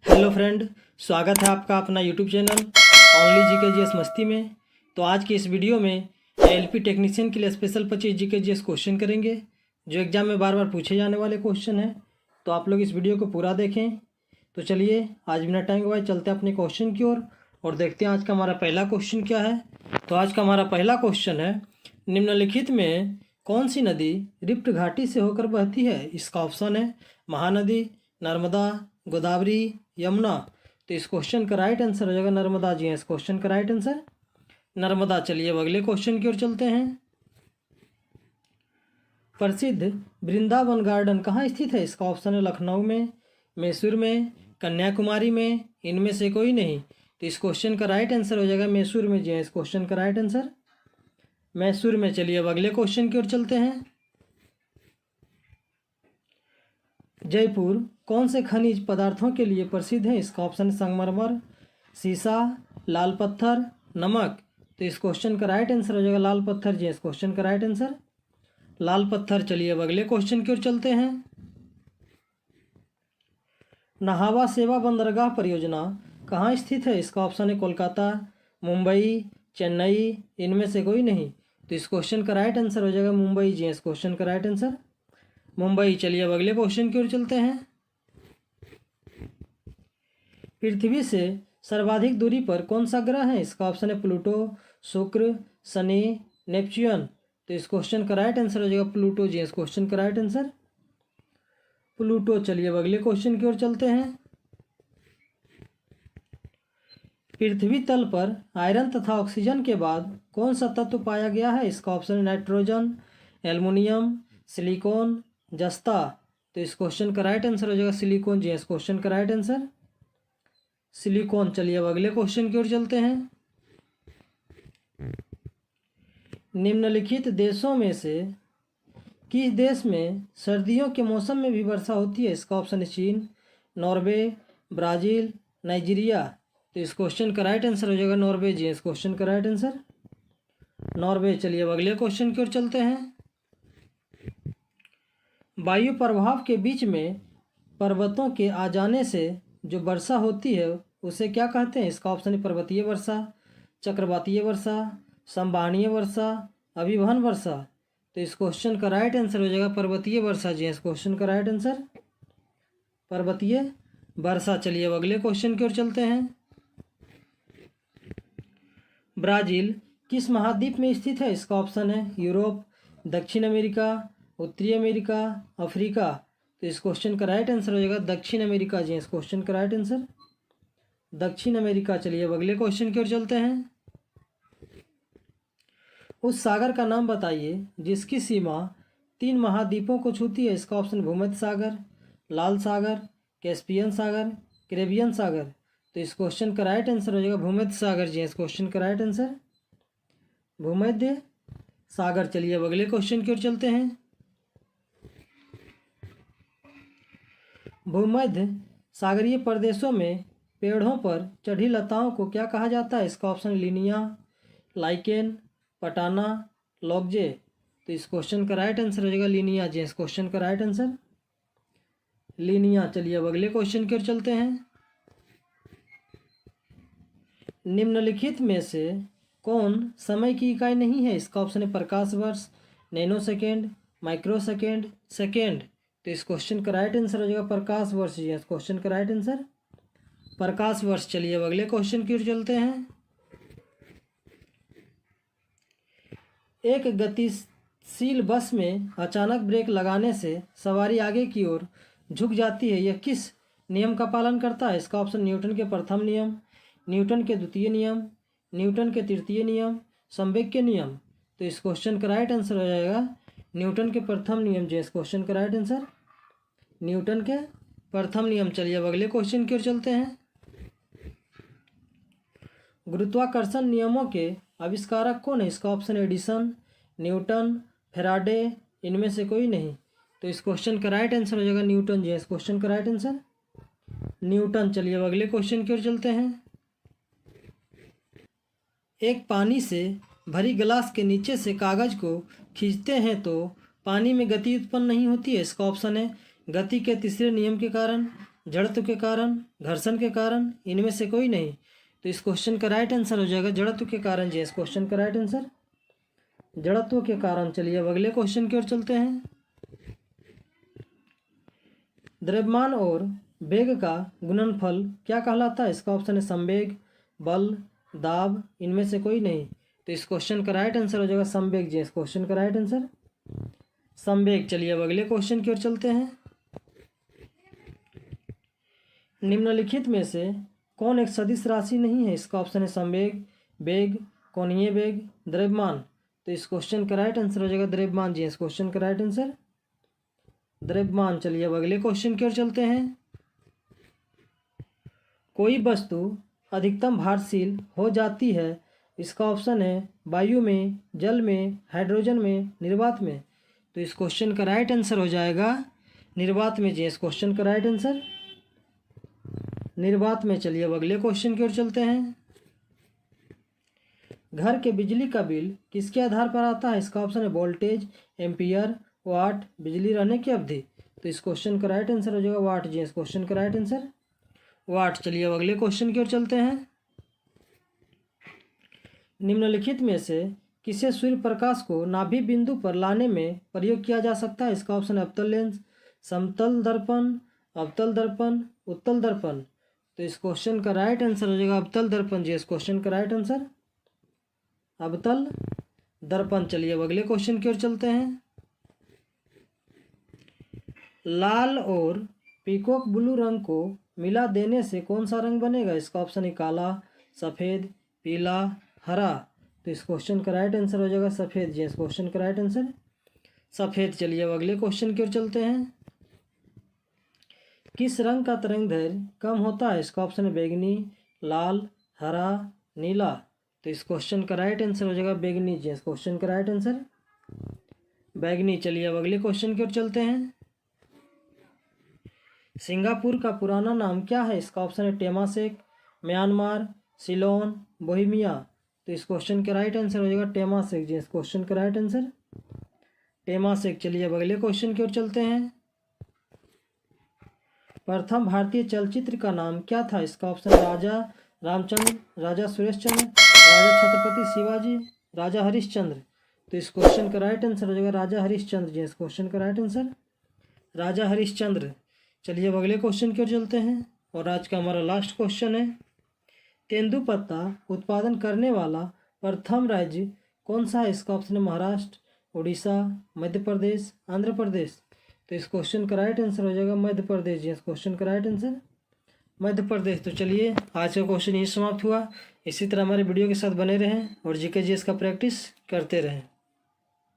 Hello friend, स्वागत है आपका अपना YouTube channel only GK GS मस्ती में। तो आज की इस वीडियो में एलपी टेक्नीशियन के लिए स्पेशल 25 जीके जीएस क्वेश्चन करेंगे, जो एग्जाम में बार बार पूछे जाने वाले क्वेश्चन हैं। तो आप लोग इस वीडियो को पूरा देखें। तो चलिए आज बिना टाइम गवाए चलते हैं अपने क्वेश्चन की ओर और देखते हैं आज का हमारा पहला क्वेश्चन क्या है। तो आज का हमारा पहला क्वेश्चन है, निम्नलिखित में कौन सी नदी रिफ्ट घाटी से होकर बहती है। इसका ऑप्शन है महानदी, नर्मदा, गोदावरी, यमुना। तो इस क्वेश्चन का राइट आंसर हो जाएगा नर्मदा जी। इस क्वेश्चन का राइट आंसर नर्मदा। चलिए अब अगले क्वेश्चन की ओर चलते हैं। प्रसिद्ध वृंदावन गार्डन कहाँ स्थित है। इसका ऑप्शन है लखनऊ में, मैसूर में, कन्याकुमारी में, इनमें से कोई नहीं। तो इस क्वेश्चन का राइट आंसर हो जाएगा मैसूर में जी। इस क्वेश्चन का राइट आंसर मैसूर में। चलिए अब अगले क्वेश्चन की ओर चलते हैं। जयपुर कौन से खनिज पदार्थों के लिए प्रसिद्ध है। इसका ऑप्शन संगमरमर, सीसा, लाल पत्थर, नमक। तो इस क्वेश्चन का राइट आंसर हो जाएगा लाल पत्थर जी। इस क्वेश्चन का राइट आंसर लाल पत्थर। चलिए अब अगले क्वेश्चन की ओर चलते हैं। नहावा सेवा बंदरगाह परियोजना कहाँ स्थित है। इसका ऑप्शन है कोलकाता, मुंबई, चेन्नई, इनमें से कोई नहीं। तो इस क्वेश्चन का राइट आंसर हो जाएगा मुंबई जी। इस क्वेश्चन का राइट आंसर मुंबई। चलिए अब अगले क्वेश्चन की ओर चलते हैं। पृथ्वी से सर्वाधिक दूरी पर कौन सा ग्रह है। इसका ऑप्शन है प्लूटो, शुक्र, शनि, नेपच्यून। तो इस क्वेश्चन का राइट आंसर हो जाएगा प्लूटो जी। इस क्वेश्चन का राइट आंसर प्लूटो। चलिए अब अगले क्वेश्चन की ओर चलते हैं। पृथ्वी तल पर आयरन तथा ऑक्सीजन के बाद कौन सा तत्व पाया गया है। इसका ऑप्शन है नाइट्रोजन, एल्युमिनियम, सिलिकॉन, जस्ता। तो इस क्वेश्चन का राइट आंसर हो जाएगा सिलिकॉन जी। इस क्वेश्चन का राइट आंसर सिलिकॉन। चलिए अब अगले क्वेश्चन की ओर चलते हैं। निम्नलिखित देशों में से किस देश में सर्दियों के मौसम में भी वर्षा होती है। इसका ऑप्शन है चीन, नॉर्वे, ब्राज़ील, नाइजीरिया। तो इस क्वेश्चन का राइट आंसर हो जाएगा नॉर्वे जी। इस क्वेश्चन का राइट आंसर नॉर्वे। चलिए अब अगले क्वेश्चन की ओर चलते हैं। वायु प्रभाव के बीच में पर्वतों के आ जाने से जो वर्षा होती है उसे क्या कहते हैं। इसका ऑप्शन है पर्वतीय वर्षा, चक्रवातीय वर्षा, संवहनीय वर्षा, अभिवहन वर्षा। तो इस क्वेश्चन का राइट आंसर हो जाएगा पर्वतीय वर्षा जी। इस क्वेश्चन का राइट आंसर पर्वतीय वर्षा। चलिए अब अगले क्वेश्चन की ओर चलते हैं। ब्राज़ील किस महाद्वीप में स्थित है। इसका ऑप्शन है यूरोप, दक्षिण अमेरिका, उत्तरी अमेरिका, अफ्रीका। तो इस क्वेश्चन का राइट आंसर हो जाएगा दक्षिण अमेरिका जी। इस क्वेश्चन का राइट आंसर दक्षिण अमेरिका। चलिए अब अगले क्वेश्चन की ओर चलते हैं। उस सागर का नाम बताइए जिसकी सीमा 3 महाद्वीपों को छूती है। इसका ऑप्शन भूमध्य सागर, लाल सागर, कैस्पियन सागर, कैरेबियन सागर। तो इस क्वेश्चन का राइट आंसर हो जाएगा भूमध्य सागर जी। इस क्वेश्चन का राइट आंसर भूमध्य सागर। चलिए अब अगले क्वेश्चन की ओर चलते हैं। भूमध्य सागरीय प्रदेशों में पेड़ों पर चढ़ी लताओं को क्या कहा जाता है। इसका ऑप्शन लिनिया, लाइकेन, पटाना, लॉगजे। तो इस क्वेश्चन का राइट आंसर हो जाएगा लिनिया जी। इस क्वेश्चन का राइट आंसर लिनिया। चलिए अब अगले क्वेश्चन की ओर चलते हैं। निम्नलिखित में से कौन समय की इकाई नहीं है। इसका ऑप्शन है प्रकाश वर्ष, nano second, micro second, second. तो इस क्वेश्चन का राइट आंसर हो जाएगा प्रकाश वर्ष जी। इस क्वेश्चन का राइट आंसर प्रकाश वर्ष। चलिए अब अगले क्वेश्चन की ओर चलते हैं। एक गतिशील बस में अचानक ब्रेक लगाने से सवारी आगे की ओर झुक जाती है। यह किस नियम का पालन करता है। इसका ऑप्शन न्यूटन के प्रथम नियम, न्यूटन के द्वितीय नियम, न्यूटन के तृतीय नियम, संवेग के नियम। तो इस क्वेश्चन का राइट आंसर हो जाएगा न्यूटन के प्रथम नियम जी। इस क्वेश्चन का राइट आंसर न्यूटन के प्रथम नियम। चलिए अब अगले क्वेश्चन की ओर चलते हैं। गुरुत्वाकर्षण नियमों के आविष्कारक कौन है। इसका ऑप्शन एडिसन, न्यूटन, फेराडे, इनमें से कोई नहीं। तो इस क्वेश्चन का राइट आंसर हो जाएगा न्यूटन जी। इस क्वेश्चन का राइट आंसर न्यूटन। चलिए अब अगले क्वेश्चन की ओर चलते हैं। एक पानी से भरी गिलास के नीचे से कागज को खींचते हैं तो पानी में गति उत्पन्न नहीं होती है। इसका ऑप्शन है गति के तीसरे नियम के कारण, जड़त्व के कारण, घर्षण के कारण, इनमें से कोई नहीं। तो इस क्वेश्चन का राइट आंसर हो जाएगा जड़त्व के कारण जी। इस क्वेश्चन का राइट आंसर जड़त्व के कारण। चलिए अब अगले क्वेश्चन की ओर चलते हैं। द्रव्यमान और वेग का गुणनफल क्या कहलाता है? इसका ऑप्शन है संवेग, बल, दाब, इनमें से कोई नहीं। तो इस क्वेश्चन का राइट आंसर हो जाएगा संवेग जी। इस क्वेश्चन का राइट आंसर संवेग। चलिए अब अगले क्वेश्चन की ओर चलते हैं। निम्नलिखित में से कौन एक सदिश राशि नहीं है? इसका ऑप्शन है संवेग, वेग, कोणीय वेग, द्रव्यमान। तो इस क्वेश्चन का राइट आंसर हो जाएगा द्रव्यमान जी। इस क्वेश्चन का राइट आंसर द्रव्यमान। चलिए अब अगले क्वेश्चन की ओर चलते हैं। कोई वस्तु अधिकतम भारशील हो जाती है, इसका ऑप्शन है वायु में, जल में, हाइड्रोजन में, निर्वात में। तो इस क्वेश्चन का राइट आंसर हो जाएगा निर्वात में जी। इस क्वेश्चन का राइट आंसर निर्वात में। चलिए अब अगले क्वेश्चन की ओर चलते हैं। घर के बिजली का बिल किसके आधार पर आता है? इसका ऑप्शन है वोल्टेज, एम्पियर, वाट, बिजली रहने की अवधि। तो इस क्वेश्चन का राइट आंसर हो जाएगा वाट जी। इस क्वेश्चन का राइट आंसर वाट। चलिए अब अगले क्वेश्चन की ओर चलते हैं। निम्नलिखित में से किसे सूर्य प्रकाश को नाभि बिंदु पर लाने में प्रयोग किया जा सकता है? इसका ऑप्शन है अवतल लेंस, समतल दर्पण, अवतल दर्पण, उत्तल दर्पण। तो इस क्वेश्चन का राइट आंसर हो जाएगा अवतल दर्पण जी। इस क्वेश्चन का राइट आंसर अवतल दर्पण। चलिए अब अगले क्वेश्चन की ओर चलते हैं। लाल और पीकॉक ब्लू रंग को मिला देने से कौन सा रंग बनेगा? इसका ऑप्शन है काला, सफ़ेद, पीला, हरा। तो इस क्वेश्चन का राइट आंसर हो जाएगा सफ़ेद जी। इस क्वेश्चन का राइट आंसर सफ़ेद। चलिए अब अगले क्वेश्चन की ओर चलते हैं। किस रंग का तरंगदैर्घ्य कम होता है? इसका ऑप्शन है बैगनी, लाल, हरा, नीला। तो इस क्वेश्चन का राइट आंसर हो जाएगा बैगनी जी। इस क्वेश्चन का राइट आंसर बैगनी। चलिए अब अगले क्वेश्चन की ओर चलते हैं। सिंगापुर का पुराना नाम क्या है? इसका ऑप्शन है टेमासेक, म्यांमार, सिलोन, बोहिमिया। तो इस क्वेश्चन का राइट आंसर हो जाएगा टेमासेक जी। इस क्वेश्चन का राइट आंसर टेमासेक। चलिए अब अगले क्वेश्चन की ओर चलते हैं। प्रथम भारतीय चलचित्र का नाम क्या था? इसका ऑप्शन है राजा रामचंद्र, राजा सुरेश चंद्र, राजा छत्रपति शिवाजी, राजा हरिश्चंद्र। तो इस क्वेश्चन का राइट आंसर हो जाएगा राजा हरिश्चंद्र जी। इस क्वेश्चन का राइट आंसर राजा हरिश्चंद्र। चलिए अब अगले क्वेश्चन की ओर चलते हैं और आज का हमारा लास्ट क्वेश्चन है। तेंदुपत्ता उत्पादन करने वाला प्रथम राज्य कौन सा है? इसका ऑप्शन है महाराष्ट्र, उड़ीसा, मध्य प्रदेश, आंध्र प्रदेश। तो इस क्वेश्चन का राइट आंसर हो जाएगा मध्य प्रदेश जी। इस क्वेश्चन का राइट आंसर मध्य प्रदेश। तो चलिए आज का क्वेश्चन यही समाप्त हुआ। इसी तरह हमारे वीडियो के साथ बने रहें और जीके जीएस का प्रैक्टिस करते रहें।